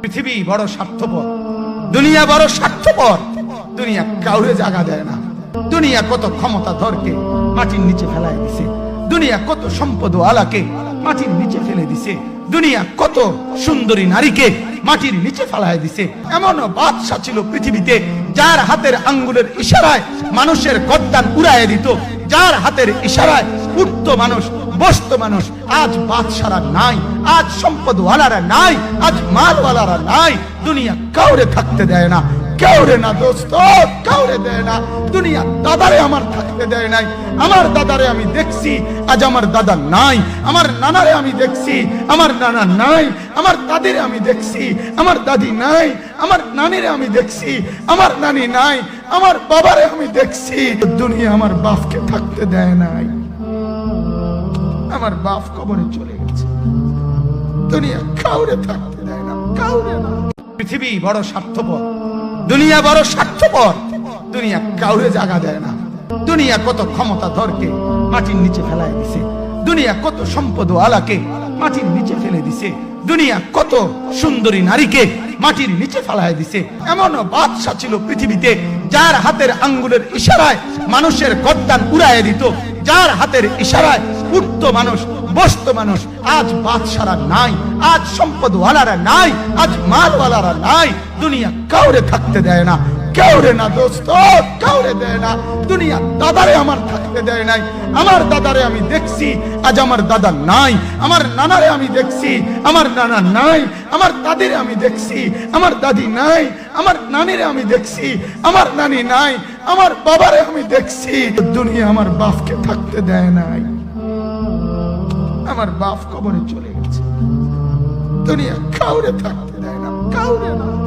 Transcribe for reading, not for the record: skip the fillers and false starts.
পৃথিবী বড় স্বার্থপর, দুনিয়া বড় স্বার্থপর। দুনিয়া কাউরে জায়গা দেয় না। দুনিয়া কত ক্ষমতাধরকে মাটির নিচে ফেলায় দিছে। দুনিয়া কত সম্পদ আলাকে মাটির নিচে ফেলে দিছে। দুনিয়া কত সুন্দরী নারীকে মাটির নিচে ফেলায় দিছে। এমন বাদশা ছিল পৃথিবীতে, যার হাতের আঙ্গুলের ইশারায় মানুষের গর্দান উড়াইয়া দিত, যার হাতের ইশারায় উঠতো মানুষ, বসতো মানুষ। আজ বাদশারা নাই, আজ সম্পদওয়ালারা নাই, আজ মালওয়ালারা নাই। দুনিয়া কাউরে থাকতে দেয় না, কাউরে না দোস্ত, কাউরে দেয় না। দুনিয়া দাদারে আমার থাকতে দেয় নাই। আমার দাদারে আমি দেখছি, আজ আমার দাদা নাই। আমার নানারে আমি দেখছি, আমার নানা নাই। আমার দাদিরে আমি দেখছি, আমার দাদি নাই। আমার নানিরে আমি দেখছি, আমার নানি নাই। আমার বাবারে আমি দেখছি। দুনিয়া আমার বাপকে থাকতে দেয় নাই। আমার বাপ কবরে চলে গেছে। দুনিয়া কাউরে থাকতে দেয় না, কাউরে না। পৃথিবী বড় স্বার্থপর, দুনিয়া বড় স্বার্থপর। দুনিয়া কাউরে জায়গা দেয় না। দুনিয়া কত ক্ষমতাধরকে মাটির নিচে ফেলায় দিছে। দুনিয়া কত সম্পদ আলাকে মাটির নিচে ফেলে দিছে। দুনিয়া কত সুন্দরী নারীকে মাটির নিচে ফেলায় দিছে। এমন বাদশা ছিল পৃথিবীতে, যার হাতের আঙ্গুলের ইশারায় মানুষের গর্দান উড়াইয়া দিত, যার হাতের ইশারায় উঠতো মানুষ, বসতো মানুষ। আজ বাদশারা নাই, আজ সম্পদওয়ালারা নাই, আজ মালওয়ালারা নাই। দুনিয়া কাউরে থাকতে দেয় না, কাউরে না দোস্ত, কাউরে দেয় না। দুনিয়া দাদারে আমার থাকতে দেয় নাই। আমার দাদারে আমি দেখছি, আজ আমার দাদা নাই। আমার নানারে আমি দেখছি, আমার নানা নাই। আমার দাদিরে আমি দেখছি, আমার দাদি নাই। আমার নানিরে আমি দেখছি, আমার নানি নাই। আমার বাবারে আমি দেখছি। দুনিয়া আমার বাপকে থাকতে দেয় নাই। আমার বাপ কবরে চলে গেছে। দুনিয়া কাউরে থাকতে দেয় না, কাউরে না।